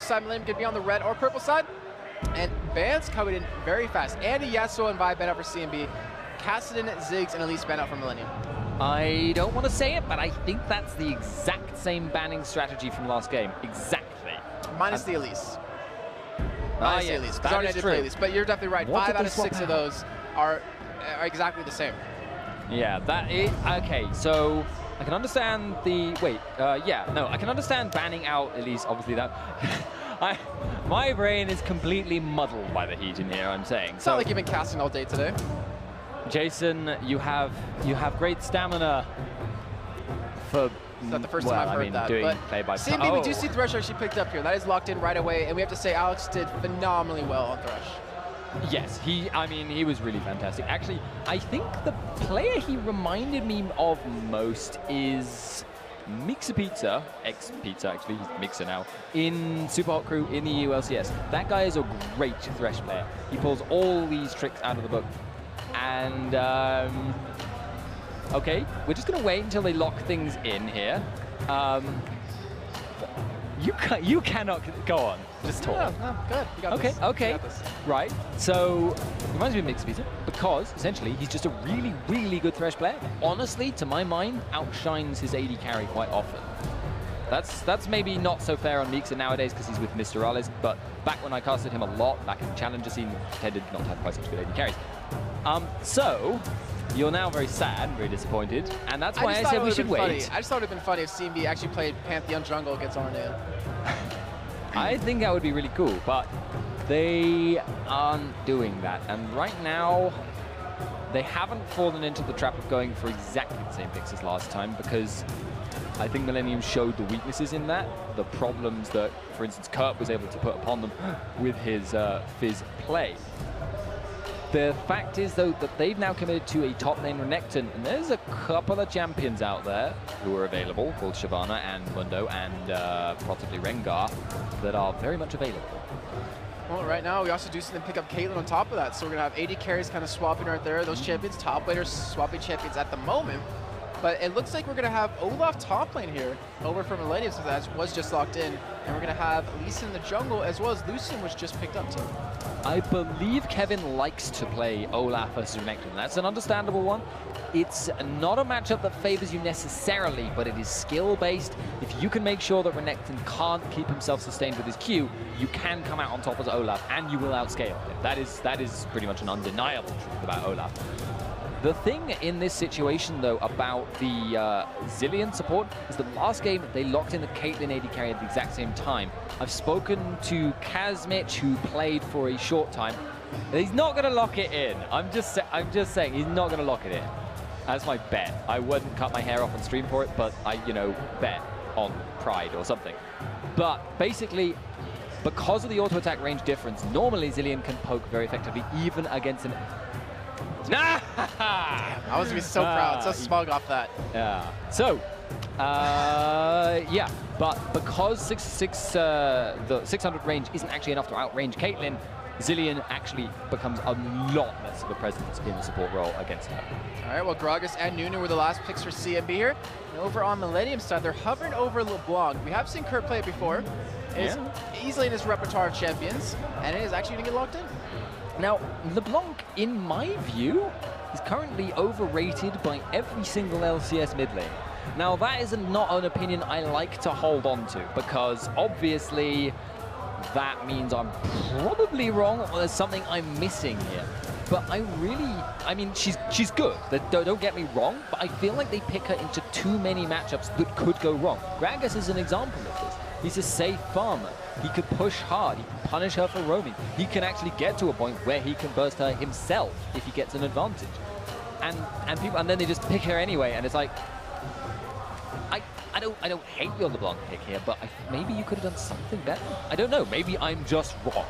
side, Millenium could be on the red or purple side. And bans coming in very fast. Andy, Yasuo, and Vi ban out for CNB. Kassadin, Ziggs, and Elise ban out for Millenium. I don't want to say it, but I think that's the exact same banning strategy from last game. Exactly. Minus the Elise. Minus the Elise. That is true. Elise. But you're definitely right. 5 out of 6 of those are exactly the same. Yeah, that is... Okay, so I can understand the... Wait, yeah, no, I can understand banning out Elise, obviously that... My brain is completely muddled by the heat in here, I'm saying. It's not like you've been casting all day today. Jason, you have great stamina for... It's not the first time I've heard that. Doing play by CNB, we do see Thresh actually picked up here. That is locked in right away, and we have to say Alex did phenomenally well on Thresh. Yes, he was really fantastic. Actually, I think the player he reminded me of most is Mixer Pizza, ex-Pizza actually, he's Mixer now, in Super Hot Crew in the ULCS. That guy is a great Thresh player. He pulls all these tricks out of the book. And, okay, we're just going to wait until they lock things in here. You cannot go on. Just talk. No, good. You got this. Okay. You got this. Right. So reminds me of Mixed Pizza because essentially he's just a really, really good Thresh player. Honestly, to my mind, outshines his AD carry quite often. That's maybe not so fair on Mixer nowadays because he's with Mr. Rales, but back when I casted him a lot, back in the Challenger scene, he tended not to have quite such good AD carries. So you're now very sad, very disappointed, and that's why I said we should wait. I just thought it would have been funny if CNB actually played Pantheon Jungle against Arnea. I think that would be really cool, but they aren't doing that. And right now, they haven't fallen into the trap of going for exactly the same picks as last time because I think Millenium showed the weaknesses in that, the problems that, for instance, Kurt was able to put upon them with his Fizz play. The fact is, though, that they've now committed to a top lane Renekton, and there's a couple of champions out there who are available, called Shyvana and Mundo and possibly Rengar, that are very much available. Well, right now, we also do see them pick up Caitlyn on top of that, so we're going to have AD carries kind of swapping right there. Those champions, top laners swapping champions at the moment. But it looks like we're going to have Olaf top lane here over from Millenium, so that was just locked in. And we're going to have Lisa in the jungle, as well as Lucian, which just picked up too. I believe Kevin likes to play Olaf versus Renekton. That's an understandable one. It's not a matchup that favors you necessarily, but it is skill-based. If you can make sure that Renekton can't keep himself sustained with his Q, you can come out on top as Olaf, and you will outscale him. That is pretty much an undeniable truth about Olaf. The thing in this situation, though, about the Zilean support is that last game they locked in the Caitlyn AD carry at the exact same time. I've spoken to Kazmich, who played for a short time. He's not going to lock it in. I'm just saying he's not going to lock it in. That's my bet. I wouldn't cut my hair off on stream for it, but I, bet on Pride or something. But basically, because of the auto attack range difference, normally Zilean can poke very effectively, even against an. Nah! Damn, I was going to be so proud, so smug off that. Yeah. So, yeah, but because the 600 range isn't actually enough to outrange Caitlyn, Zilean actually becomes a lot less of a presence in the support role against her. All right, well, Gragas and Nunu were the last picks for CNB here. And over on Millenium side, they're hovering over LeBlanc. We have seen Kurt play it before. It's easily in his repertoire of champions, and it is actually going to get locked in. Now, LeBlanc, in my view, is currently overrated by every single LCS mid lane. Now, that is not an opinion I like to hold on to, because obviously that means I'm probably wrong, or there's something I'm missing here. But I mean, she's good, don't get me wrong, but I feel like they pick her into too many matchups that could go wrong. Gragas is an example of this. He's a safe farmer. He could push hard. He can punish her for roaming. He can actually get to a point where he can burst her himself if he gets an advantage. And then they just pick her anyway, and it's like, I don't hate your LeBlanc pick here, but maybe you could have done something better. I don't know. Maybe I'm just wrong.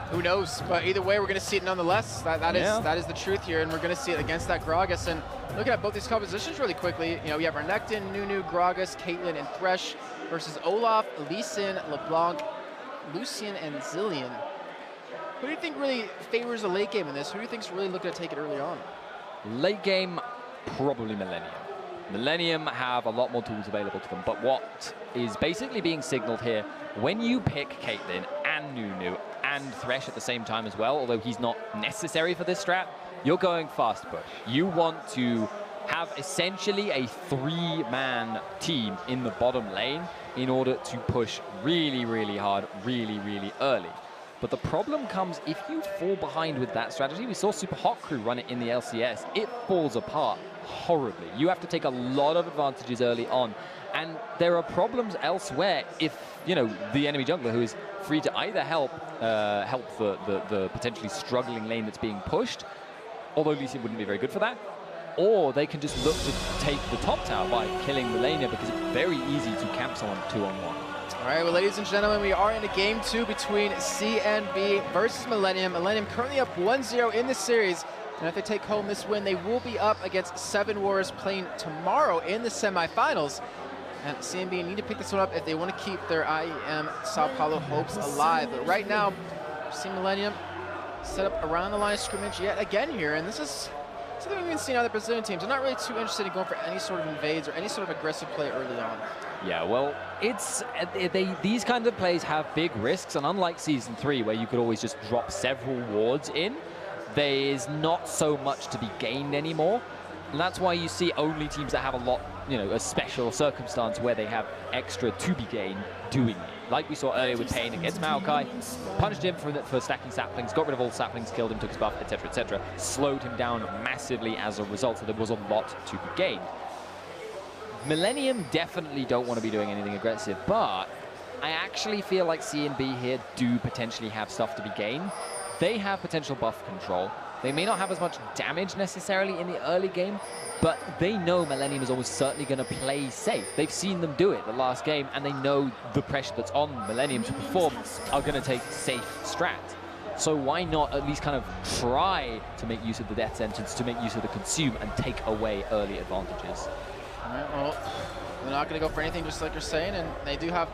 Who knows? But either way, we're going to see it nonetheless. That is the truth here, and we're going to see it against that Gragas. And looking at both these compositions really quickly, we have Renekton, Nunu, Gragas, Caitlyn, and Thresh versus Olaf, Lee Sin, LeBlanc, Lucian, and Zilean. Who do you think really favors the late game in this? Who do you think is really looking to take it early on? Late game, probably Millenium. Millenium have a lot more tools available to them, but what is basically being signaled here, when you pick Caitlyn and Nunu and Thresh at the same time as well, although he's not necessary for this strat, you're going fast push. You want to have essentially a 3-man team in the bottom lane in order to push really, really hard, really, really early. But the problem comes if you fall behind with that strategy. We saw Super Hot Crew run it in the LCS. It falls apart horribly. You have to take a lot of advantages early on. And there are problems elsewhere if, you know, the enemy jungler, who is free to either help the potentially struggling lane that's being pushed, although Lee Sin wouldn't be very good for that, or they can just look to take the top tower by killing Millenium, because it's very easy to camp someone 2-on-1. All right, well, ladies and gentlemen, we are in a game 2 between CNB versus Millenium. Millenium currently up 1-0 in this series, and if they take home this win, they will be up against 7 Warriors playing tomorrow in the semifinals. And CNB need to pick this one up if they want to keep their IEM Sao Paulo hopes alive. But right now, we're seeing Millenium set up around the line of scrimmage yet again here, and this is something we've been seeing other Brazilian teams. They're not really too interested in going for any sort of invades or any sort of aggressive play early on. Yeah, well, these kinds of plays have big risks, and unlike Season 3, where you could always just drop several wards in, there is not so much to be gained anymore. And that's why you see only teams that have a lot, you know, a special circumstance where they have extra to be gained doing it. Like we saw earlier with Pain against Maokai, punished him for stacking saplings, got rid of all the saplings, killed him, took his buff, etc., etc., slowed him down massively as a result, so there was a lot to be gained. Millenium definitely don't want to be doing anything aggressive, but I actually feel like CNB here do potentially have stuff to be gained. They have potential buff control. They may not have as much damage necessarily in the early game, but they know Millenium is almost certainly going to play safe. They've seen them do it the last game, and they know the pressure that's on Millenium to perform are going to take safe strat. So why not at least kind of try to make use of the death sentence, to make use of the consume, and take away early advantages? All right, well, they're not going to go for anything, just like you're saying, and they do have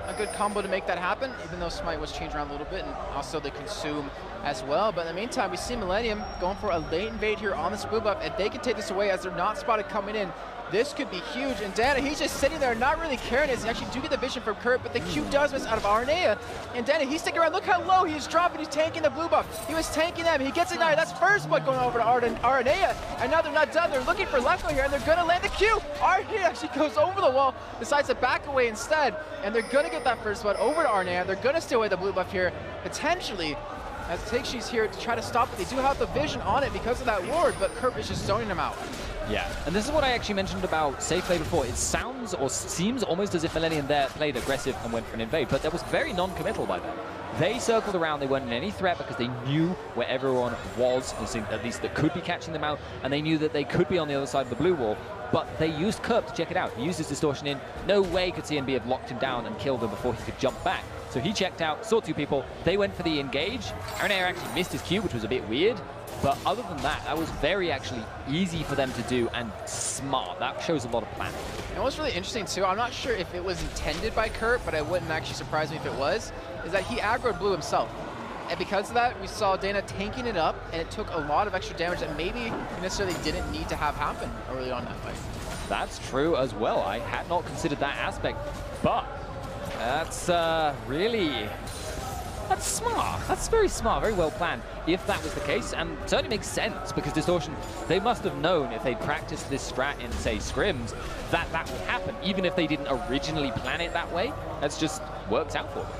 a good combo to make that happen, even though Smite was changed around a little bit, and also the consume as well. But in the meantime, we see Millenium going for a late invade here on this blue buff. If they can take this away as they're not spotted coming in, this could be huge. And Dana, he's just sitting there not really caring. He actually do get the vision from Kurt, but the Q does miss out of Arnea. And Dana, he's sticking around. Look how low he's dropping. He's tanking the blue buff. He was tanking them. He gets ignited. That's first blood going over to Arnea. And now they're not done. They're looking for Lecco here, and they're going to land the Q. Arnea actually goes over the wall, decides to back away instead. And they're going to get that first blood over to Arnea. They're going to steal away the blue buff here, potentially, as Takeshi's here to try to stop it. They do have the vision on it because of that ward, but Kurt is just zoning them out. Yeah, and this is what I actually mentioned about safe play before. It sounds or seems almost as if Millenium there played aggressive and went for an invade, but that was very non-committal by them. They circled around, they weren't in any threat because they knew where everyone was, at least that could be catching them out, and they knew that they could be on the other side of the blue wall, but they used Kurt to check it out. He used his distortion in. No way could CNB have locked him down and killed him before he could jump back. So he checked out, saw 2 people, they went for the engage. Arnea actually missed his Q, which was a bit weird. But other than that was very actually easy for them to do and smart. That shows a lot of planning. And what's really interesting too, I'm not sure if it was intended by Kurt, but it wouldn't actually surprise me if it was, is that he aggroed blue himself. And because of that, we saw Dana tanking it up, and it took a lot of extra damage that maybe he necessarily didn't need to have happen early on in that fight. That's true as well. I had not considered that aspect, but that's that's smart. That's very smart, very well planned, if that was the case, and certainly makes sense, because Distortion, they must have known if they'd practiced this strat in, say, scrims, that would happen, even if they didn't originally plan it that way. That's just works out for them.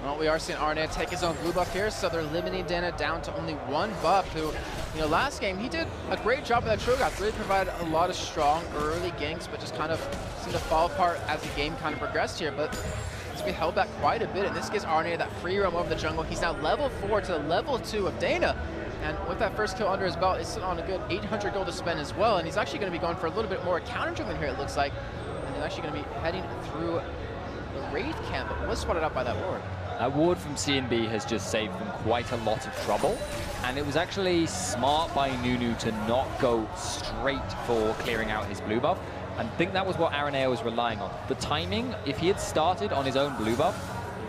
Well, we are seeing Arnea take his own blue buff here, so they're limiting Dana down to only 1 buff, who, you know, last game, he did a great job with that Trogoth, really provided a lot of strong early ganks, but just kind of seemed to fall apart as the game kind of progressed here. But we held back quite a bit, and this gives Arnea that free roam over the jungle. He's now level 4 to level 2 of Dana, and with that first kill under his belt, he's sitting on a good 800 gold to spend as well, and he's actually going to be going for a little bit more counter-driven here, it looks like, and he's actually going to be heading through the Wraith camp, but was spotted out by that ward. That ward from CNB has just saved them quite a lot of trouble, and it was actually smart by Nunu to not go straight for clearing out his blue buff. I think that was what Arnea was relying on. The timing, if he had started on his own blue buff,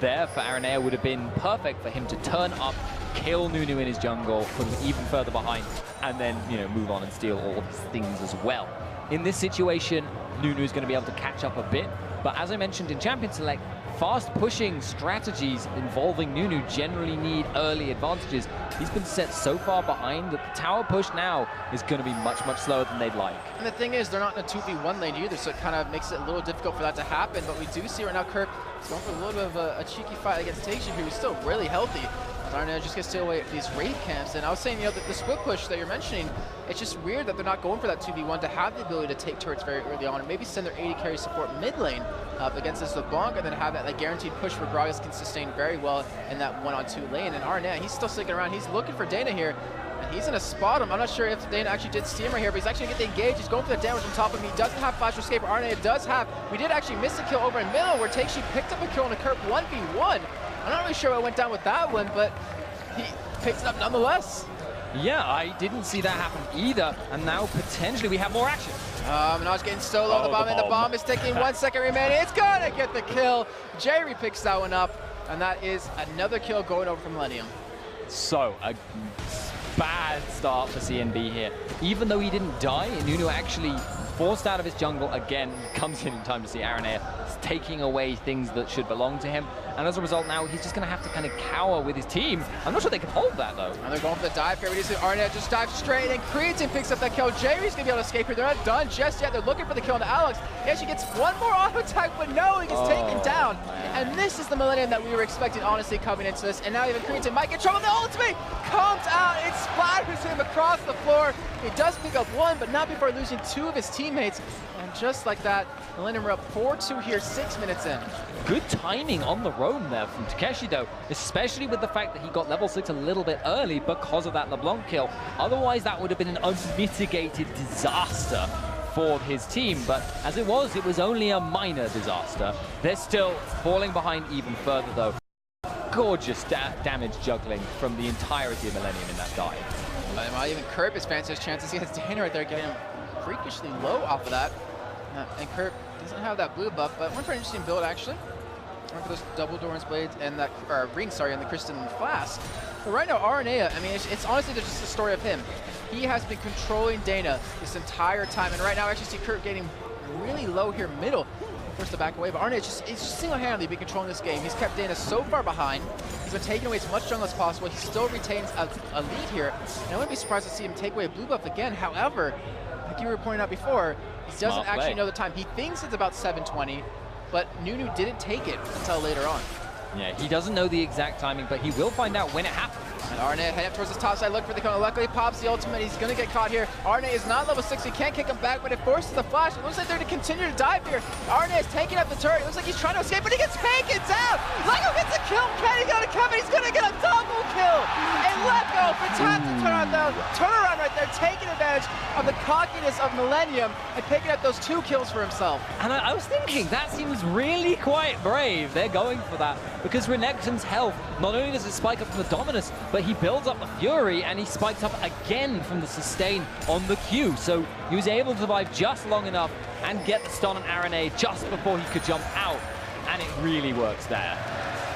there for Arnea would have been perfect for him to turn up, kill Nunu in his jungle, put him even further behind, and then, you know, move on and steal all of his things as well. In this situation, Nunu's going to be able to catch up a bit. But as I mentioned in Champion Select, fast pushing strategies involving Nunu generally need early advantages. He's been set so far behind that the tower push now is going to be much, much slower than they'd like. And the thing is, they're not in a 2v1 lane either, so it kind of makes it a little difficult for that to happen. But we do see right now Kerp is going for a little bit of a cheeky fight against Takeshi, who's still really healthy. Arna just gets to stay away at these raid camps. And I was saying, you know, the split push that you're mentioning, it's just weird that they're not going for that 2v1 to have the ability to take turrets very early on and maybe send their AD carry support mid lane up against this LeBlanc and then have that guaranteed push where Gragas can sustain very well in that 1-on-2 lane. And Arnett, he's still sticking around. He's looking for Dana here. And he's gonna spot him. I'm not sure if Dana actually did steam right here, but he's actually gonna get the engage. He's going for the damage on top of him. He doesn't have flash escape. Arnett does have. We did actually miss a kill over in middle where Takeshu picked up a kill on a Kerp 1v1. I'm not really sure what went down with that one, but he picks it up nonetheless. Yeah, I didn't see that happen either, and now potentially we have more action. Minaj getting so low on the bomb, and the bomb is ticking. 1 second remaining. It's gonna get the kill. Jerry picks that one up, and that is another kill going over from Millenium. So, a bad start for CNB here. Even though he didn't die, Nunu actually forced out of his jungle again, comes in time to see Aranea taking away things that should belong to him. And as a result now, he's just going to have to kind of cower with his team. I'm not sure they can hold that, though. And they're going for the dive here. We see Arnett just dive straight, and Creatine picks up that kill. Jerry's going to be able to escape here. They're not done just yet. They're looking for the kill on Alex. He actually gets one more auto attack, but no, he gets taken down. Man. And this is the Millennium that we were expecting, honestly, coming into this. And now even Creatine might get trouble. The ultimate comes out. It splatters him across the floor. He does pick up one, but not before losing 2 of his teammates. And just like that, Millennium are up 4-2 here, 6 minutes in. Good timing on the roam there from Takeshi, though, especially with the fact that he got level 6 a little bit early because of that LeBlanc kill. Otherwise, that would have been an unmitigated disaster for his team, but as it was only a minor disaster. They're still falling behind even further, though. Gorgeous damage juggling from the entirety of Millennium in that dive. Even Kerp is fancy his chances. He has Dana right there getting him freakishly low off of that. And Kerp doesn't have that blue buff, but went for an interesting build, actually. Went for those double Doran's blades and that ring, and the Crystalline Flask. But right now, Aranea, I mean, it's honestly just a story of him. He has been controlling Dana this entire time, and right now, I actually see Kerp getting really low here middle. Forced to back away, but Aranea is just single-handedly been controlling this game. He's kept Dana so far behind. He's been taking away as much jungle as possible. He still retains a lead here, and I wouldn't be surprised to see him take away a blue buff again. However, like you were pointing out before, he doesn't actually know the time. He thinks it's about 7:20, but Nunu didn't take it until later on. Yeah, he doesn't know the exact timing, but he will find out when it happens. And Arnett heading up towards his top side, look for the corner. Luckily, pops the ultimate. He's going to get caught here. Arnett is not level 6. He can't kick him back, but it forces the flash. It looks like they're going to continue to dive here. Arnett is taking up the turret. It looks like he's trying to escape, but he gets taken down. Lego gets a kill. Kenny's going to come in. He's going to get a double kill. And Lego, fantastic turnaround right there, taking advantage of the cockiness of Millennium and picking up those 2 kills for himself. And I was thinking, that seems really quite brave. They're going for that because Renekton's health, not only does it spike up from the Dominus, but he builds up the Fury and he spikes up again from the sustain on the Q. So he was able to survive just long enough and get the stun on Aranea just before he could jump out. And it really works there.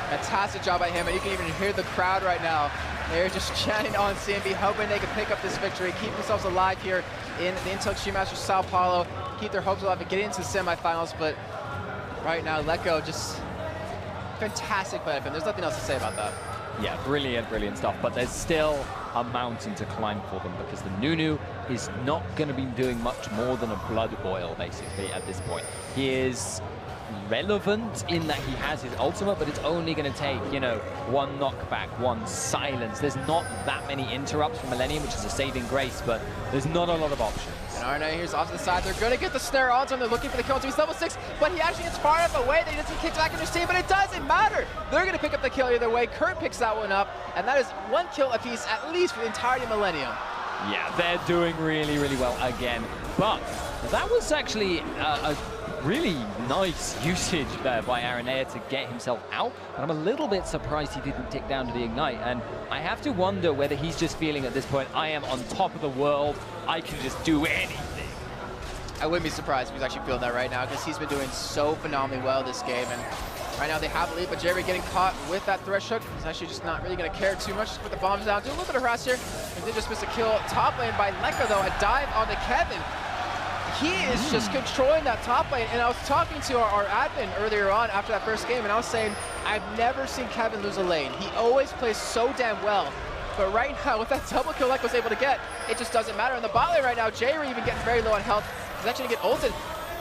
Fantastic job by him, and you can even hear the crowd right now. They're just chanting on CNB, hoping they can pick up this victory, keep themselves alive here in the Intel Extreme Masters Sao Paulo, keep their hopes alive and get into the semifinals. But right now, Lecco just fantastic play of him. There's nothing else to say about that. Yeah, brilliant, brilliant stuff. But there's still a mountain to climb for them because the Nunu is not going to be doing much more than a blood boil, basically, at this point. He is relevant in that he has his ultimate, but it's only going to take, you know, 1 knockback, 1 silence. There's not that many interrupts from Millennium, which is a saving grace, but there's not a lot of options. And Arnett here's off to the side. They're going to get the snare onto him. They're looking for the kill. He's level 6, but he actually gets far enough away that he doesn't kick back in his team, but it doesn't matter. They're going to pick up the kill either way. Kurt picks that one up, and that is 1 kill apiece, at least for the entirety of Millennium. Yeah, they're doing really, really well again. But that was actually a really nice usage there by Aranea to get himself out, but I'm a little bit surprised he didn't tick down to the Ignite, and I have to wonder whether he's just feeling at this point, I am on top of the world, I can just do anything. I wouldn't be surprised if he's actually feeling that right now, because he's been doing so phenomenally well this game, and right now they have a lead, but Jerry getting caught with that Thresh Hook. He's actually just not really going to care too much. Just put the bombs down, do a little bit of harass here, and did just miss a kill. Top lane by Lecco though, a dive on the Kevin. he is just controlling that top lane. And I was talking to our admin earlier on after that first game, and I was saying, I've never seen Kevin lose a lane. He always plays so damn well. But right now, with that double kill Lekko's able to get, it just doesn't matter. In the bot lane right now, Jerry even getting very low on health. He's actually going to get ulted.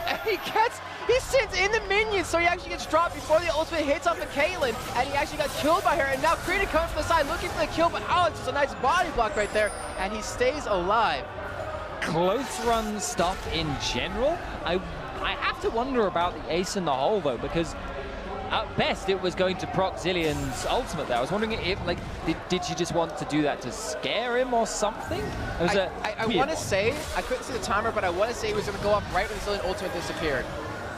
And he sits in the minions, so he actually gets dropped before the ultimate hits off of Caitlyn, and he actually got killed by her. And now Krita comes from the side looking for the kill, but oh, it's just a nice body block right there, and he stays alive. Close run stuff in general. I have to wonder about the ace in the hole though, because at best it was going to proc Zillion's ultimate there. I was wondering if, like, did she just want to do that to scare him or something? I want to say, I couldn't see the timer, but I want to say he was going to go off right when Zillion ultimate disappeared.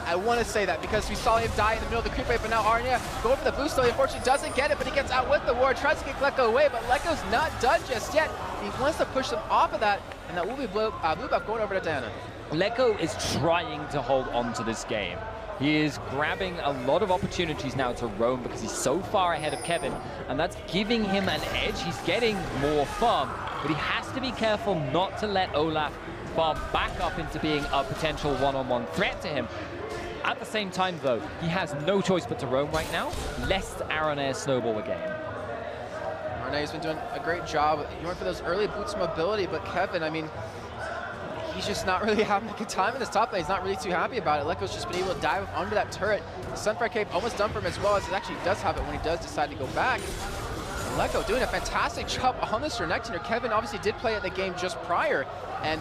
I want to say that because we saw him die in the middle of the creep wave, but now Arnia going for the boost, though he unfortunately doesn't get it, but he gets out with the ward, tries to get Lekko away, but Lekko's not done just yet. He wants to push them off of that, and that will be blue buff going over to Diana. Lekko is trying to hold on to this game. He is grabbing a lot of opportunities now to roam because he's so far ahead of Kevin, and that's giving him an edge. He's getting more farm, but he has to be careful not to let Olaf farm back up into being a potential one-on-one threat to him. At the same time, though, he has no choice but to roam right now, lest Aronair snowball the game. Aronair's been doing a great job. He went for those early boots mobility, but Kevin, I mean, he's just not really having a good time in this top lane. He's not really too happy about it. Lekko's just been able to dive under that turret. The Sunfire Cape almost done for him as well, as it actually does have it when he does decide to go back. And Lekko doing a fantastic job on this Renekton. Kevin obviously did play at the game just prior, and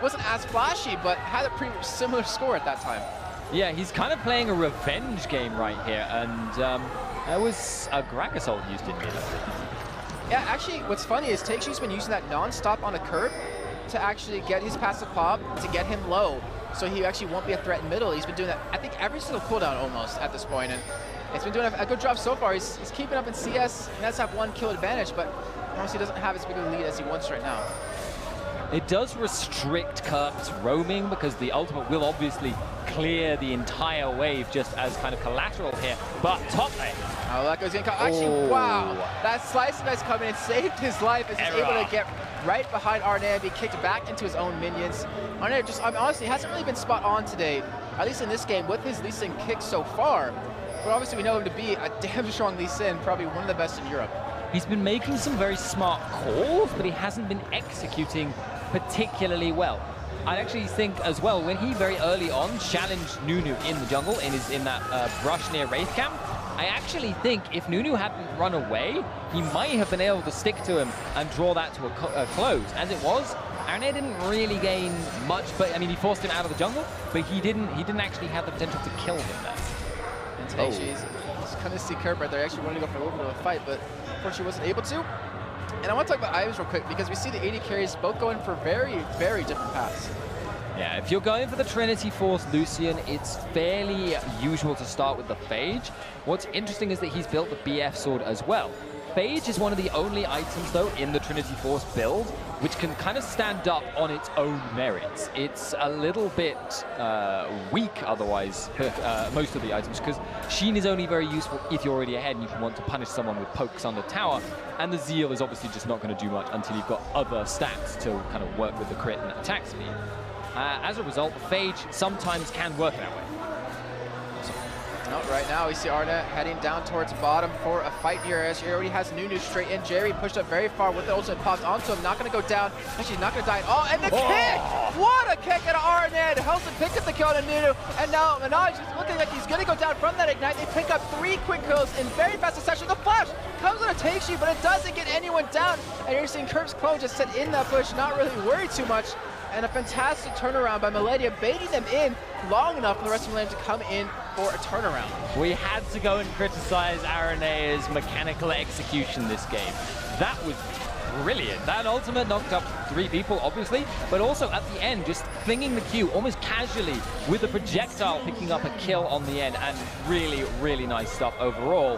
wasn't as flashy, but had a pretty similar score at that time. Yeah, he's kind of playing a revenge game right here, and that was a Gragas ult used in mid. Yeah, actually, what's funny is Takeshi's been using that non-stop on a curb to actually get his passive pop, to get him low, so he actually won't be a threat in middle. He's been doing that, I think, every single cooldown almost at this point, and it's been doing a good job so far. He's keeping up in CS. He does have 1 kill advantage, but obviously doesn't have as big of a lead as he wants right now. It does restrict Kirk's roaming because the ultimate will obviously clear the entire wave just as kind of collateral here, but top lane. Oh, Lekko's gonna come. Actually, wow, that slice of ice coming and saved his life as he's able to get right behind Arnair and be kicked back into his own minions. Arnair just, I mean, honestly, hasn't really been spot on today, at least in this game, with his Lee Sin kick so far. But obviously we know him to be a damn strong Lee Sin, probably one of the best in Europe. He's been making some very smart calls, but he hasn't been executing particularly well. I actually think as well, when he very early on challenged Nunu in the jungle, in that brush near Wraith Camp, I actually think if Nunu hadn't run away, he might have been able to stick to him and draw that to a close. As it was, Arnair didn't really gain much, but I mean, he forced him out of the jungle, but he didn't actually have the potential to kill him there. And Takeshi's kind of see Kirk right there. He actually wanted to go for a little bit of a fight, but unfortunately wasn't able to. And I want to talk about items real quick because we see the AD carries both going for very, very different paths. Yeah, if you're going for the Trinity Force Lucian, it's fairly usual to start with the Phage. What's interesting is that he's built the BF sword as well. Phage is one of the only items, though, in the Trinity Force build, which can kind of stand up on its own merits. It's a little bit weak otherwise, most of the items, because Sheen is only very useful if you're already ahead and you can want to punish someone with pokes on the tower, and the Zeal is obviously just not going to do much until you've got other stats to kind of work with the crit and attack speed. As a result, the Phage sometimes can work that way. No, right now we see Arna heading down towards bottom for a fight here as he already has Nunu straight in. Jerry pushed up very far with the ultimate popped onto him. Not going to go down. Actually, not going to die at all. And the kick! What a kick at Arna! Helson picked up the kill on Nunu. And now Minaj is looking like he's going to go down from that ignite. They pick up 3 quick kills in very fast succession. The flash comes on a Takeshi's, but it doesn't get anyone down. And you're seeing Kirk's clone just sit in that bush, not really worried too much. And a fantastic turnaround by Millenium, baiting them in long enough for the rest of Millenium to come in for a turnaround. We had to go and criticize Aronair's mechanical execution this game. That was brilliant. That ultimate knocked up 3 people, obviously, but also at the end, just flinging the Q almost casually with the projectile, picking up a kill on the end, and really, really nice stuff overall.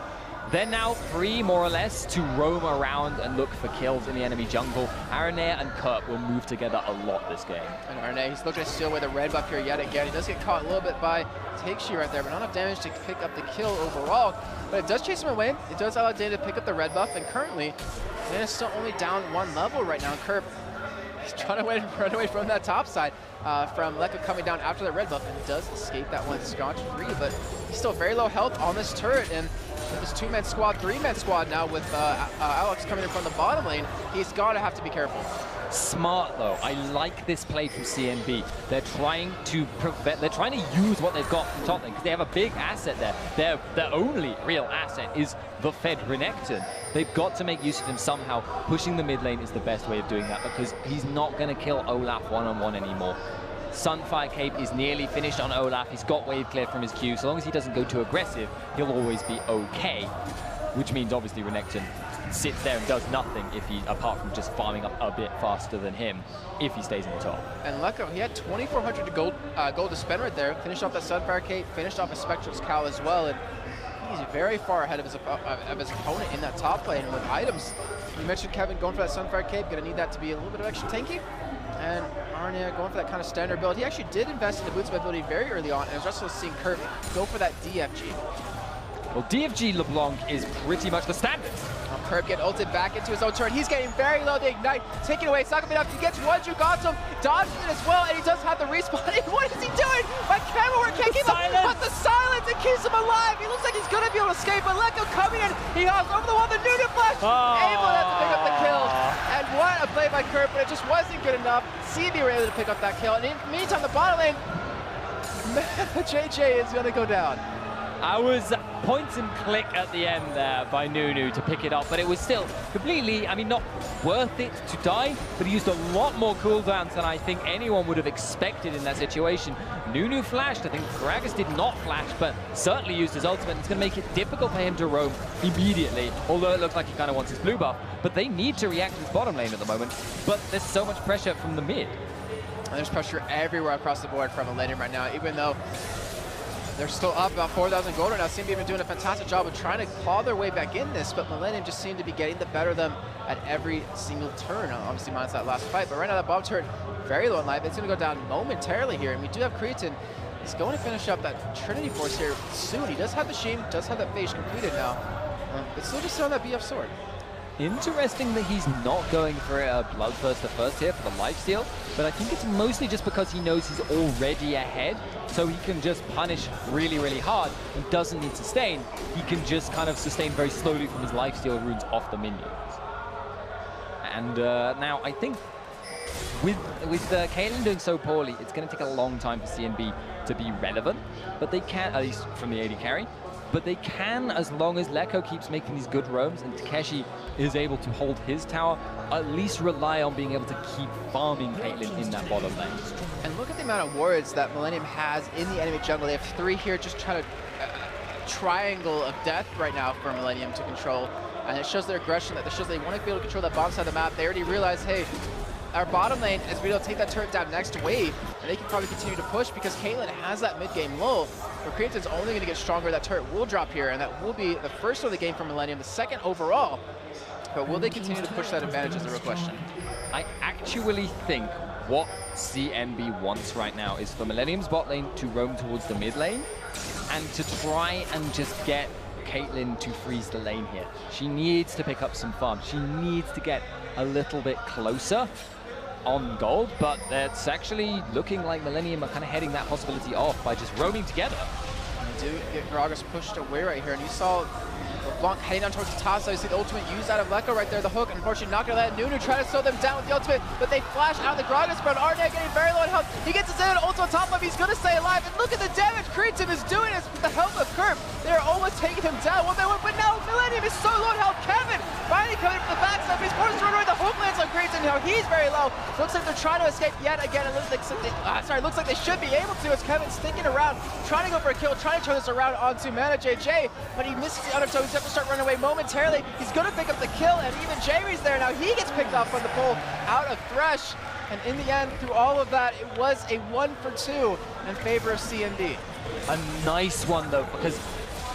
They're now free, more or less, to roam around and look for kills in the enemy jungle. Aronair and Kurt will move together a lot this game. And Aronair, he's looking to steal away the red buff here yet again. He does get caught a little bit by Takeshi's right there, but not enough damage to pick up the kill overall. But it does chase him away. It does allow Dana to pick up the red buff, and currently, Dana's still only down 1 level right now. Kurt He's trying to run away from that top side from Lekko coming down after the red buff, and does escape that one scotch free, but he's still very low health on this turret. And with this 2-man squad, 3-man squad now with Alex coming in from the bottom lane, he's got to have to be careful. Smart though. I like this play from CNB. They're trying to use what they've got from top lane because they have a big asset there. Their only real asset is the fed Renekton. They've got to make use of him somehow. Pushing the mid lane is the best way of doing that because he's not going to kill Olaf one-on-one anymore. Sunfire Cape is nearly finished on Olaf. He's got wave clear from his Q. So long as he doesn't go too aggressive, he'll always be okay. Which means obviously Renekton sits there and does nothing apart from just farming up a bit faster than him if he stays in the top. And Lekko, he had 2,400 gold to spend right there. Finished off that Sunfire Cape, finished off a Spectral's Cowl as well, and he's very far ahead of his opponent in that top lane with items. You mentioned Kevin going for that Sunfire Cape, gonna need that to be a little bit of extra tanky. And Arnia going for that kind of standard build. He actually did invest in the boots ability very early on, and I was also seeing Kurt go for that DFG. Well, DFG LeBlanc is pretty much the standard. Curb get ulted back into his own turn. He's getting very low. The ignite, taking away. It's not gonna be enough. He gets one Jugatum, dodges it as well, and he does have the respawn. What is he doing? My camera work can't keep up, but the silence, it keeps him alive. He looks like he's gonna be able to escape, but Lekko coming in. He hops over the wall, the Nunu flash, able to pick up the kill. And what a play by Curb, but it just wasn't good enough. CNB were able to pick up that kill, and in the meantime, the bottom lane, JJ is gonna go down. I was point and click at the end there by Nunu to pick it up, but it was still completely, I mean, not worth it to die, but he used a lot more cooldowns than I think anyone would have expected in that situation. Nunu flashed, I think Gragas did not flash, but certainly used his ultimate. It's going to make it difficult for him to roam immediately, although it looks like he kind of wants his blue buff, but they need to react to his bottom lane at the moment, but there's so much pressure from the mid. And there's pressure everywhere across the board from Millenium right now, even though they're still up about 4,000 gold right now. CNB have been doing a fantastic job of trying to claw their way back in this, but Millenium just seem to be getting the better of them at every single turn. Obviously, minus that last fight, but right now that bomb turret very low in life. It's going to go down momentarily here, and we do have Creatin. He's going to finish up that Trinity Force here soon. He does have the Sheen, does have that phase completed now, but still just on that BF sword. Interesting that he's not going for a Bloodthirst the first here for the lifesteal, but I think it's mostly just because he knows he's already ahead, so he can just punish really, really hard and doesn't need sustain. He can just kind of sustain very slowly from his lifesteal runes off the minions. And now I think with Caitlyn doing so poorly, it's going to take a long time for CNB to be relevant, but they can, at least from the AD carry. But they can, as long as Lekko keeps making these good roams and Takeshi is able to hold his tower, at least rely on being able to keep farming Caitlyn in that bottom lane. And look at the amount of wards that Millenium has in the enemy jungle. They have 3 here, just trying to triangle of death right now for Millenium to control. And it shows their aggression, that it shows they want to be able to control that bottom side of the map. They already realize, hey, our bottom lane is being able to take that turret down next wave, and they can probably continue to push because Caitlyn has that mid-game lull, where Creatin's only going to get stronger. That turret will drop here, and that will be the first of the game for Millenium, the second overall. But will they continue to push that advantage is the real question. I actually think what CNB wants right now is for Millenium's bot lane to roam towards the mid lane and to try and just get Caitlyn to freeze the lane here. She needs to pick up some farm. She needs to get a little bit closer on gold, but it's actually looking like Millenium are kind of heading that possibility off by just roaming together. They do get Gragas pushed away right here, and you saw LeBlanc heading down towards the top, so you see the ultimate used out of Lekko right there, the hook. Unfortunately, not going to let Nunu try to slow them down with the ultimate, but they flash out of the Gragas, but Arnett getting very low in health. He gets his ult on top of him, he's going to stay alive, and look at the damage Creatin is doing this with the help of Curb. They're almost taking him down one by one, but now Millenium is so low in health. Kevin finally coming from the backside, he's forced to run away. The hook lands on Creatin now, he's very low. Looks like they're trying to escape yet again. It looks like looks like they should be able to, as Kevin's sticking around, trying to go for a kill, trying to turn this around onto Mana JJ, but he misses the undertow. He's going to start running away momentarily. He's going to pick up the kill, and even Jamie's there now. He gets picked off from the pole out of Thresh, and in the end, through all of that, it was a 1-for-2 in favor of CNB. A nice one, though, because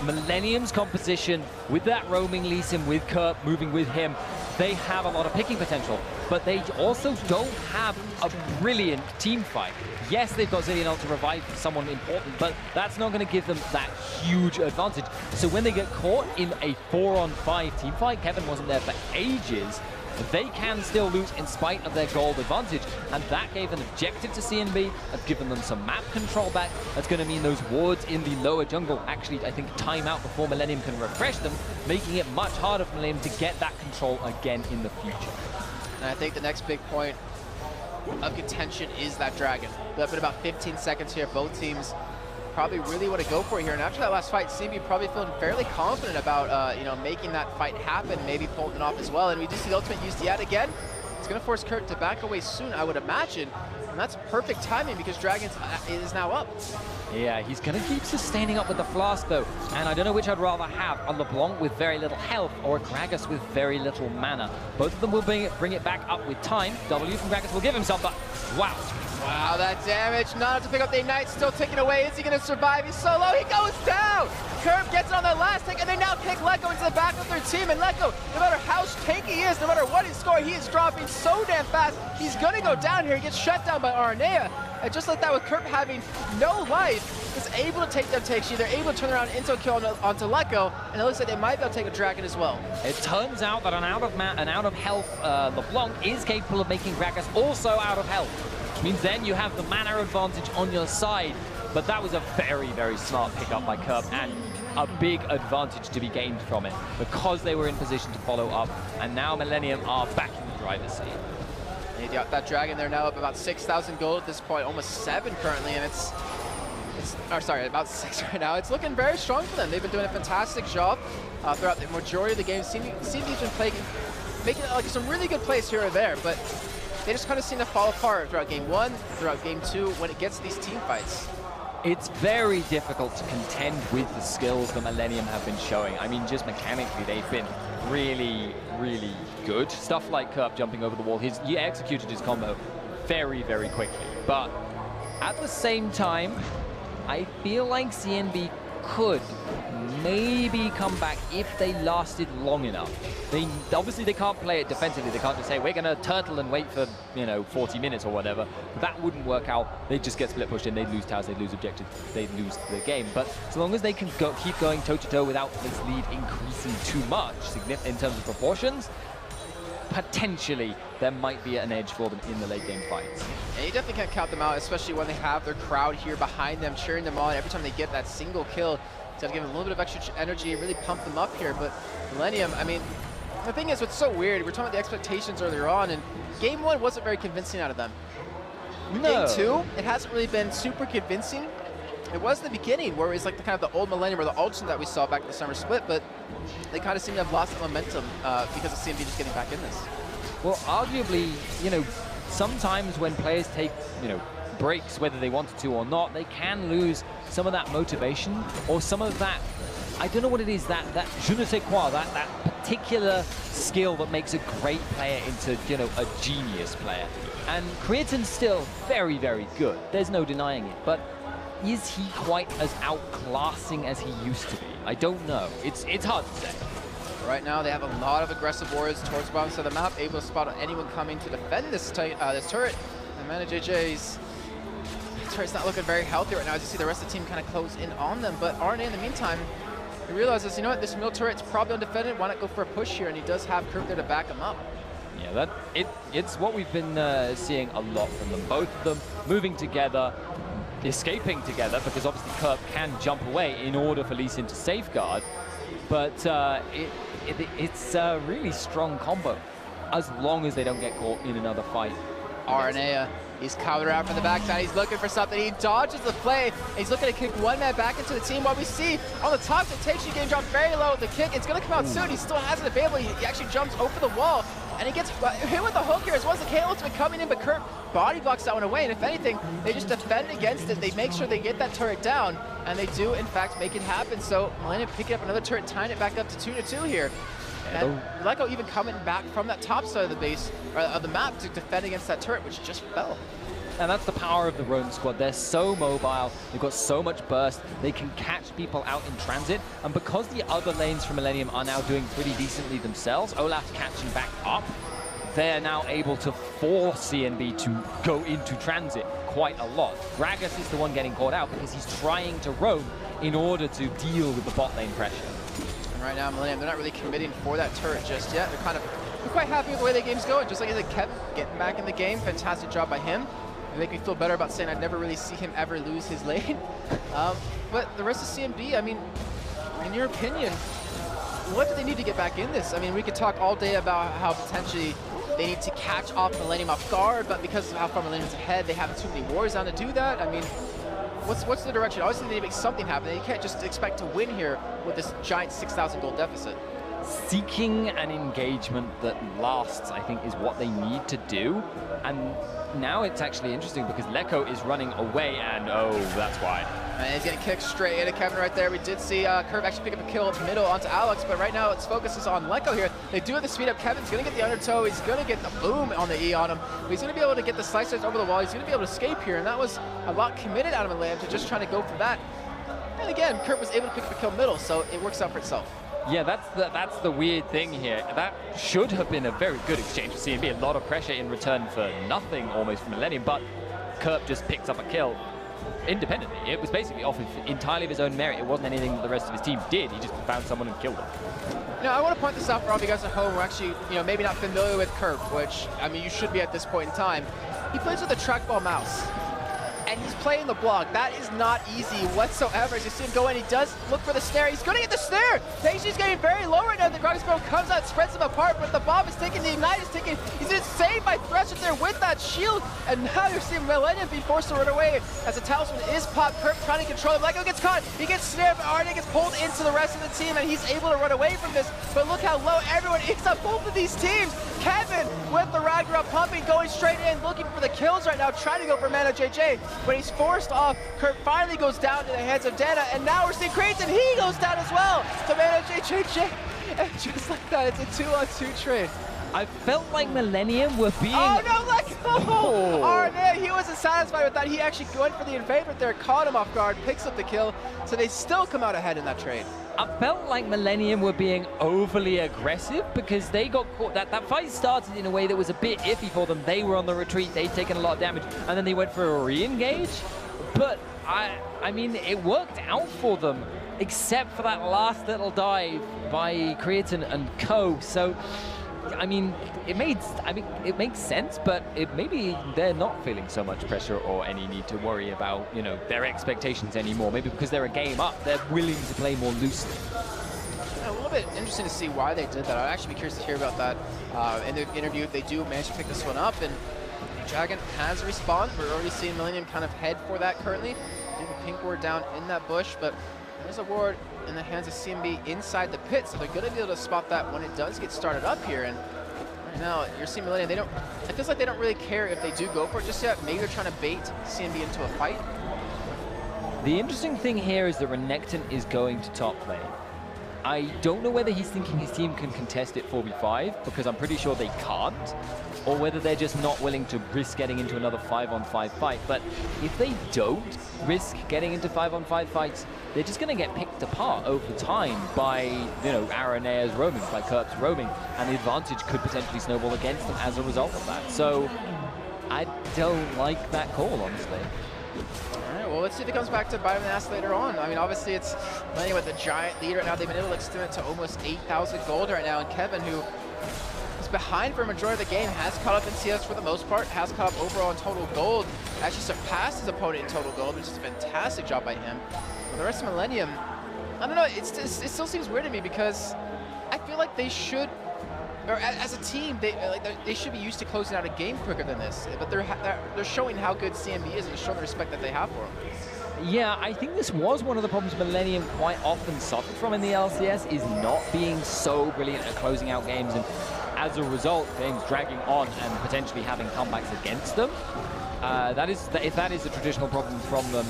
Millenium's composition with that roaming Lee Sin, with Kurt moving with him, they have a lot of picking potential, but they also don't have a brilliant team fight. Yes, they've got Zillion ult to revive someone important, but that's not going to give them that huge advantage. So when they get caught in a 4-on-5 team fight, Kevin wasn't there for ages, they can still lose in spite of their gold advantage, and that gave an objective to CNB, have given them some map control back. That's going to mean those wards in the lower jungle actually, I think, time out before Millenium can refresh them, making it much harder for Millenium to get that control again in the future. And I think the next big point of contention is that dragon. Left in about 15 seconds here, both teams probably really want to go for it here. And after that last fight, CNB probably feeling fairly confident about you know, making that fight happen, maybe pulling it off as well. And we do see the ultimate used yet again. It's going to force Kurt to back away soon, I would imagine. And that's perfect timing because Dragons is now up. Yeah, he's going to keep sustaining up with the Flask, though. And I don't know which I'd rather have, a LeBlanc with very little health or a Gragas with very little mana. Both of them will bring it back up with time. W from Gragas will give him some, but wow. Wow, that damage. Not enough to pick up the Ignite, still ticking away. Is he going to survive? He's so low, he goes down! Curve gets it on that last tick, and they now kick Lecco into the back of their team. And Lecco, no matter how tanky he is, no matter what his score, he is dropping so damn fast. He's going to go down here. He gets shut down by Aranea. And just like that, with Kurt having no life, is able to take them takes. They're able to turn around into a kill onto Lecco, and it looks like they might be able to take a dragon as well. It turns out that an out of health LeBlanc is capable of making Gragas also out of health, which means then you have the mana advantage on your side. But that was a very, very smart pickup by Curb, and a big advantage to be gained from it because they were in position to follow up, and now Millenium are back in the driver's seat. Yeah, that dragon, they're now up about 6,000 gold at this point, almost 7 currently, and it's sorry, about 6 right now. It's looking very strong for them. They've been doing a fantastic job throughout the majority of the game. CNB's been making like some really good plays here or there, but they just kind of seem to fall apart throughout game 1, throughout game 2, when it gets to these team fights. It's very difficult to contend with the skills that Millenium have been showing. I mean, just mechanically, they've been really, really good. Stuff like Curb jumping over the wall. He executed his combo very, very quickly. But at the same time, I feel like CNB could maybe come back if they lasted long enough. Obviously they can't play it defensively. They can't just say, we're going to turtle and wait for, you know, 40 minutes or whatever. That wouldn't work out. They'd just get split pushed in. They'd lose towers. They'd lose objectives. They'd lose the game. But as long as they can keep going toe-to-toe without this lead increasing too much in terms of proportions, potentially there might be an edge for them in the late game fights. And you definitely can't count them out, especially when they have their crowd here behind them, cheering them on every time they get that single kill. To give them a little bit of extra energy, really pump them up here. But Millenium, I mean, the thing is, what's so weird, we're talking about the expectations earlier on, and game 1 wasn't very convincing out of them. No. Game 2, it hasn't really been super convincing. It was the beginning, where it was like the kind of the old Millenium or the alternate that we saw back in the summer split, but they kind of seem to have lost that momentum because of CNB just getting back in this. Well, arguably, you know, sometimes when players take, you know, breaks, whether they wanted to or not, they can lose some of that motivation or some of that, I don't know what it is, that je ne sais quoi, that particular skill that makes a great player into, you know, a genius player. And Creatin's still very, very good. There's no denying it. But is he quite as outclassing as he used to be? I don't know. It's hard to say. Right now, they have a lot of aggressive warriors towards the bottom side of the map, able to spot anyone coming to defend this turret. And Mana JJ's turret's not looking very healthy right now, as you see the rest of the team kind of close in on them. But RNA, in the meantime, he realizes, you know what, this middle turret's probably undefended. Why not go for a push here? And he does have Kirk there to back him up. Yeah, it's what we've been seeing a lot from them. Both of them moving together, escaping together, because obviously Kirk can jump away in order for Lee Sin to safeguard. But it's a really strong combo, as long as they don't get caught in another fight. RNA, he's coming around from the backside. He's looking for something. He dodges the play. He's looking to kick one man back into the team. What we see on the top, the takes you game dropped very low. The kick, it's going to come out soon. He still has it available. He actually jumps over the wall, and he gets hit with the hook here as well as the K ultimate coming in, but Kurt body blocks that one away. And if anything, they just defend against it. They make sure they get that turret down, and they do, in fact, make it happen. So Millenium picking up another turret, tying it back up to 2-2 here. And Lecco even coming back from that top side of the base, or of the map, to defend against that turret, which just fell. And that's the power of the Roam squad. They're so mobile, they've got so much burst, they can catch people out in transit, and because the other lanes from Millenium are now doing pretty decently themselves, Olaf's catching back up, they're now able to force CNB to go into transit quite a lot. Gragas is the one getting caught out because he's trying to roam in order to deal with the bot lane pressure. Right now, Millenium, they're not really committing for that turret just yet. They're kind of I'm quite happy with the way the game's going. Just like I said, Kevin getting back in the game, fantastic job by him. It make me feel better about saying I'd never really see him ever lose his lane. But the rest of CNB, I mean, in your opinion, what do they need to get back in this? I mean, we could talk all day about how potentially they need to catch off Millenium off guard, but because of how far Millenium's ahead, they have too many wars down to do that. I mean, what's the direction? Obviously, they need to make something happen. You can't just expect to win here with this giant 6,000 gold deficit. Seeking an engagement that lasts, I think, is what they need to do. And now it's actually interesting because Lecco is running away, and oh, that's why. And he's getting kicked straight into Kevin right there. We did see Curve actually pick up a kill middle onto Alex, but right now its focus is on Lecco here. They do have the speed up. Kevin's going to get the undertow. He's going to get the boom on the E on him. But he's going to be able to get the slicers over the wall. He's going to be able to escape here, and that was a lot committed out of Millenium to just trying to go for that. And again, Kurt was able to pick up a kill middle, so it works out for itself. Yeah, that's the weird thing here. That should have been a very good exchange for CNB. A lot of pressure in return for nothing almost from Millenium, but Kurt just picks up a kill independently. It was basically off entirely of his own merit. It wasn't anything that the rest of his team did. He just found someone and killed them. Now, I want to point this out for all of you guys at home who are actually, maybe not familiar with Kurt, which, I mean, you should be at this point in time. He plays with a trackball mouse. And he's playing the block. That is not easy whatsoever. As you see him go in, he does look for the snare. He's going to get the snare. He's getting very low right now. The Gragas Barrel comes out, spreads him apart, but the bomb is taking, the ignite is taking. He's been saved by Thresh there with that shield. And now you're seeing Millenium be forced to run away as the talisman is popped. Kirk trying to control him. Lecco gets caught. He gets snared, but Arne gets pulled into the rest of the team, and he's able to run away from this. But look how low everyone is on both of these teams. Kevin with the Ragnarok pumping, going straight in, looking for the kills right now, trying to go for Mana JJ, but he's forced off. Kurt finally goes down to the hands of Dana, and now we're seeing Creighton. He goes down as well to Mana JJ, and just like that, it's a 2-on-2 trade. I felt like Millenium were being... Oh no, let go! Oh. Arne, he wasn't satisfied with that. He actually went for the invadement there, caught him off guard, picks up the kill, so they still come out ahead in that trade. I felt like Millenium were being overly aggressive because they got caught. That fight started in a way that was a bit iffy for them. They were on the retreat, they'd taken a lot of damage, and then they went for a re-engage. But I mean, it worked out for them, except for that last little dive by Creighton and Co. So, I mean, it makes sense, but maybe they're not feeling so much pressure or any need to worry about, their expectations anymore. Maybe because they're a game up, they're willing to play more loosely. Yeah, a little bit interesting to see why they did that. I'd actually be curious to hear about that in the interview if they do manage to pick this one up. And Dragon has a respawn. We're already seeing Millenium kind of head for that currently. Getting the pink ward down in that bush, but there's a ward in the hands of CNB inside the pit, so they're going to be able to spot that when it does get started up here. And right now, you're seeing Millenium, it feels like they don't really care if they do go for it just yet. Maybe they're trying to bait CNB into a fight. The interesting thing here is that Renekton is going to top lane. I don't know whether he's thinking his team can contest it 4v5, because I'm pretty sure they can't, or whether they're just not willing to risk getting into another 5-on-5 fight. But if they don't risk getting into 5-on-5 fights, they're just going to get picked apart over time by, Aranea's roaming, by Kurt's roaming, and the advantage could potentially snowball against them as a result of that. So I don't like that call, honestly. All right, well, let's see if it comes back to bite him in the ass later on. I mean, obviously, it's Millenium with the giant lead right now. They've been able to extend it to almost 8,000 gold right now, and Kevin, who is behind for a majority of the game, has caught up in CS for the most part, has caught up overall in total gold, actually surpassed his opponent in total gold, which is a fantastic job by him. But the rest of Millenium, I don't know, it still seems weird to me because I feel like they should, or as a team, they should be used to closing out a game quicker than this. But they're showing how good CNB is and showing the respect that they have for them. Yeah, I think this was one of the problems Millenium quite often suffered from in the LCS, is not being so brilliant at closing out games, and as a result, games dragging on and potentially having comebacks against them. If that is a traditional problem from them,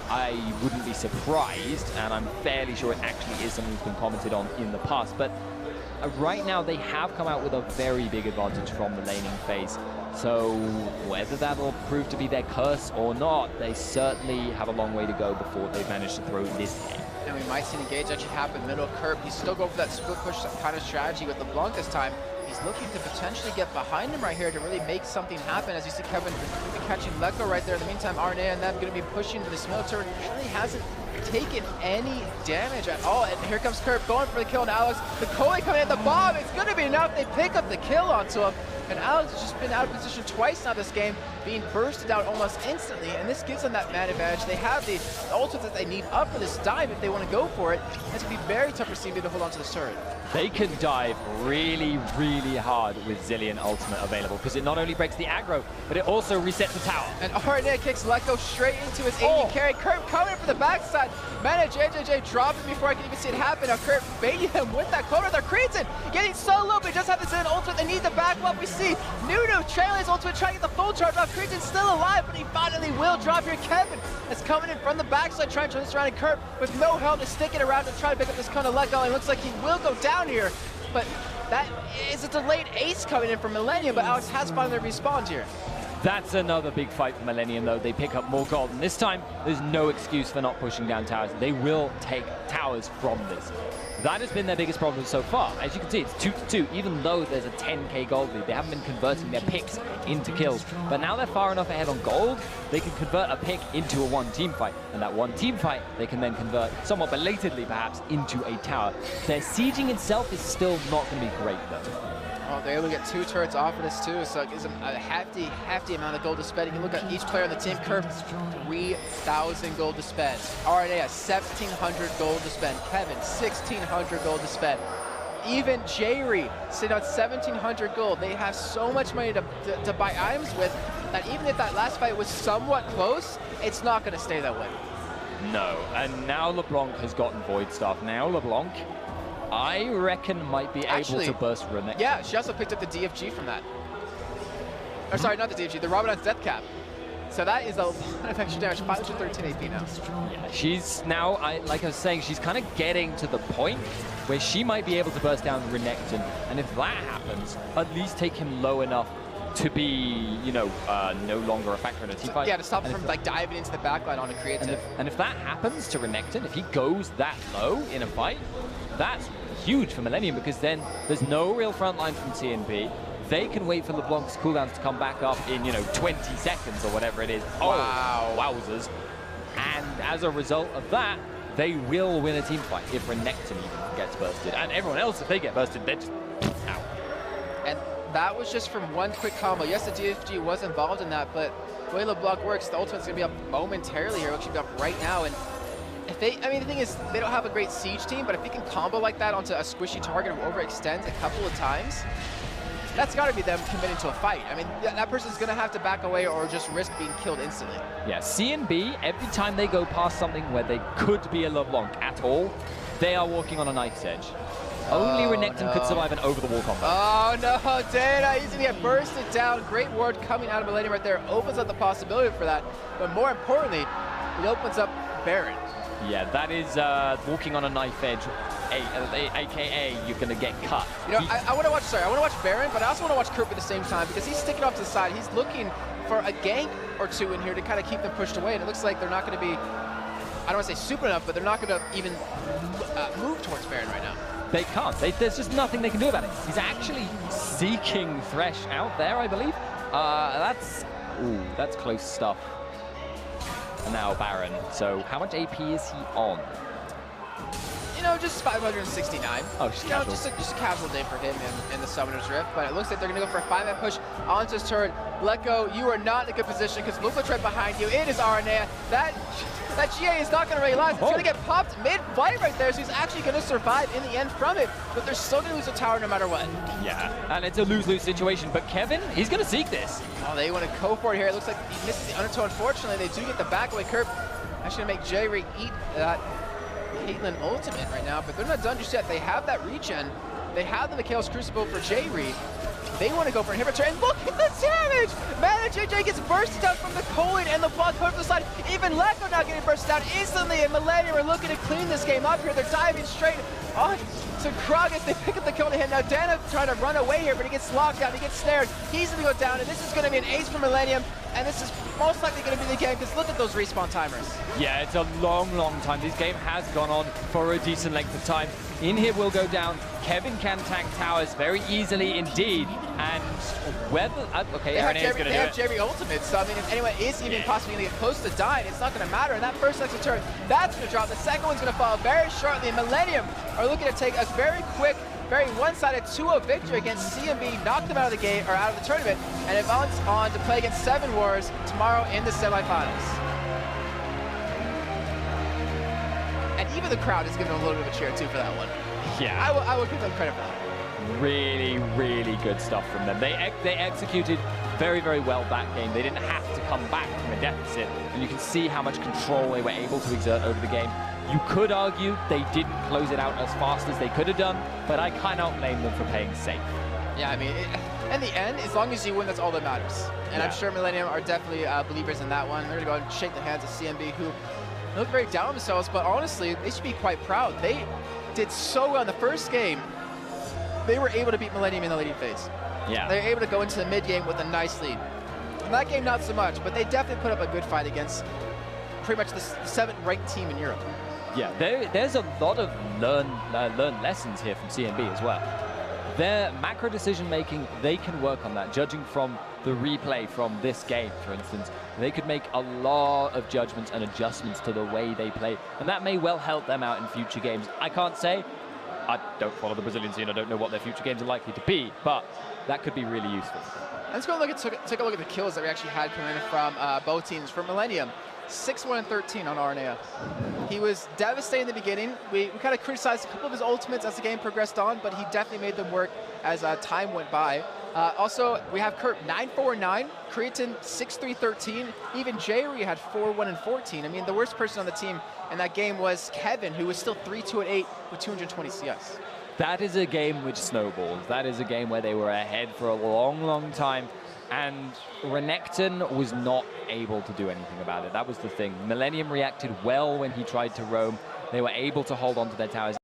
I wouldn't be surprised, and I'm fairly sure it actually is something that's been commented on in the past. But right now, they have come out with a very big advantage from the laning phase. So whether that'll prove to be their curse or not, they certainly have a long way to go before they've managed to throw this game. And we might see an engage actually happen middle of Curb. He's still going for that split push kind of strategy with the Blanc this time. He's looking to potentially get behind him right here to really make something happen. As you see Kevin catching Lecco right there. In the meantime, Arne and them going to be pushing to this military. Really hasn't taken any damage at all. And here comes Kurt going for the kill on Alex. The Coley coming in the bomb. It's going to be enough. They pick up the kill onto him. And Alex has just been out of position twice now this game, being bursted out almost instantly, and this gives them that man advantage. They have the ultimate that they need up for this dive if they want to go for it. It's going to be very tough for CNB to hold on to this turret. They can dive really, really hard with Zilean ultimate available, because it not only breaks the aggro, but it also resets the tower. And RNA kicks Lecco straight into his AD carry. Kurt coming for the backside. Mana JJJ dropping before I can even see it happen. Now Kurt baiting him with that cloner. They're Cretan getting so low, but he does have the Zilean ultimate. They need the back up. We see Nunu trailing his ultimate, trying to get the full charge off. Cretan's still alive, but he finally will drop here. Kevin is coming in from the backside, trying to turn this around, and Kurt with no help to stick it around and try to pick up this cone of Lecco. And it looks like he will go down here, but that is a delayed ace coming in from Millenium, but Alex has finally respawned here. That's another big fight for Millenium, though. They pick up more gold, and this time, there's no excuse for not pushing down towers. They will take towers from this. That has been their biggest problem so far. As you can see, it's 2-2, even though there's a 10k gold lead. They haven't been converting their picks into kills. But now they're far enough ahead on gold, they can convert a pick into a one-team fight. And that one-team fight, they can then convert, somewhat belatedly perhaps, into a tower. Their sieging itself is still not going to be great, though. Oh, they're able to get 2 turrets off of this too, so it gives them a hefty amount of gold to spend. You can look at each player on the team. Curve 3,000 gold to spend. RNA has 1,700 gold to spend. Kevin, 1,600 gold to spend. Even Jerry sitting on 1,700 gold. They have so much money to buy items with that even if that last fight was somewhat close, it's not going to stay that way. No, and now LeBlanc has gotten Void Staff. Now LeBlanc, I reckon, might be able to burst Renekton. Yeah, she also picked up the DFG from that. Or sorry, not the DFG, the Ramadan's Death Cap. So that is a lot of extra damage, 513 AP now. Yeah, she's now, like I was saying, she's kind of getting to the point where she might be able to burst down Renekton. And if that happens, at least take him low enough to be, you know, no longer a factor in a team fight. Yeah, to stop him from like diving into the backline on a creative. And if that happens to Renekton, if he goes that low in a fight, that's huge for Millenium, because then there's no real front line from CNB. They can wait for LeBlanc's cooldowns to come back up in, you know, 20 seconds or whatever it is. Wow. Oh, wowzers. And as a result of that, they will win a team fight if Renekton even gets bursted. And everyone else, if they get bursted, they're just out. And that was just from one quick combo. Yes, the DFG was involved in that, but the way LeBlanc works, the ultimate's going to be up momentarily here. It should be up right now. And if they, I mean, the thing is, they don't have a great siege team, but if you can combo like that onto a squishy target or overextend a couple of times, that's got to be them committing to a fight. I mean, that person's going to have to back away or just risk being killed instantly. Yeah, CNB, every time they go past something where they could be a LeBlanc at all, they are walking on a knife's edge. Only Renekton could survive an over-the-wall combo. Oh no, Dana, he's going to get bursted down. Great ward coming out of Millenium right there. Opens up the possibility for that. But more importantly, it opens up Baron. Yeah, that is walking on a knife edge, aka you're gonna get cut. You know, I want to watch. Sorry, I want to watch Baron, but I also want to watch Kurt at the same time because he's sticking off to the side. He's looking for a gank or two in here to kind of keep them pushed away, and it looks like they're not going to be. I don't want to say super enough, but they're not going to even move towards Baron right now. They can't. There's just nothing they can do about it. He's actually seeking Thresh out there, I believe. That's close stuff. And now Baron. So how much AP is he on? You know, just 569. Oh, just casual. Just a casual day for him in the Summoner's Rift. But it looks like they're going to go for a 5-man push onto his turret. Lecco, you are not in a good position because Luka's right behind you. It is RNA. That GA is not going to really last. It's going to get popped mid-fight right there, so he's actually going to survive in the end from it. But they're still going to lose a tower no matter what. Yeah, and it's a lose-lose situation. But Kevin, he's going to seek this. Oh, they want to go for it here. It looks like he misses the undertow. Unfortunately, they do get the backaway curve. Actually going to make Jerry eat that Caitlyn ultimate right now, but they're not done just yet. They have that regen. They have the Mikhail's Crucible for Jerry. They want to go for an inhibitor, and look at the damage! Mana JJ gets bursted out from the colon and the block put to the side. Even Lecco now getting bursted out instantly, and Millenium are looking to clean this game up here. They're diving straight on to Kragus. They pick up the kill to him. Now Dana trying to run away here, but he gets locked down, he gets snared. He's going to go down, and this is going to be an ace for Millenium, and this is most likely going to be the game, because look at those respawn timers. Yeah, it's a long, long time. This game has gone on for a decent length of time. In here will go down. Kevin can tank towers very easily indeed. And whether okay, they Aaron is going to do have it. Jerry ultimate, so I mean, if anyone is even possibly going to get close to dying, it's not going to matter. And that first extra turn, that's going to drop. The second one's going to fall very shortly. And Millenium are looking to take a very quick, very one-sided 2-0 victory against CNB, knock them out of the game or out of the tournament, and advance on to play against 7 Wars tomorrow in the semifinals. And even the crowd is giving them a little bit of a cheer too for that one. Yeah, I will give them credit for that. Really, really good stuff from them. They executed very, very well that game. They didn't have to come back from a deficit, and you can see how much control they were able to exert over the game. You could argue they didn't close it out as fast as they could have done, but I cannot blame them for playing safe. Yeah, I mean, in the end, as long as you win, that's all that matters. And I'm sure Millenium are definitely believers in that one. They're going to go and shake the hands of CNB, who look very down on themselves, but honestly, they should be quite proud. They did so well in the first game. They were able to beat Millenium in the leading phase. Yeah. They were able to go into the mid-game with a nice lead. In that game, not so much, but they definitely put up a good fight against pretty much the 7th ranked team in Europe. Yeah, there's a lot of learned lessons here from CNB as well. Their macro decision making, they can work on that. Judging from the replay from this game, for instance, they could make a lot of judgments and adjustments to the way they play, and that may well help them out in future games. I can't say. I don't follow the Brazilian scene. I don't know what their future games are likely to be, but that could be really useful. Let's go take a look at the kills that we actually had coming in from both teams. For Millenium, 6-1 and 13 on RNA. He was devastating in the beginning. We kind of criticized a couple of his ultimates as the game progressed on, but he definitely made them work as time went by. Also, we have Kurt 9-4-9, Creatine 6-3-13, even Jerry had 4-1 and 14. I mean, the worst person on the team in that game was Kevin, who was still 3-2 and 8 with 220 CS. That is a game which snowballs. That is a game where they were ahead for a long, long time, and Renekton was not able to do anything about it. That was the thing. Millenium reacted well when he tried to roam. They were able to hold on to their towers.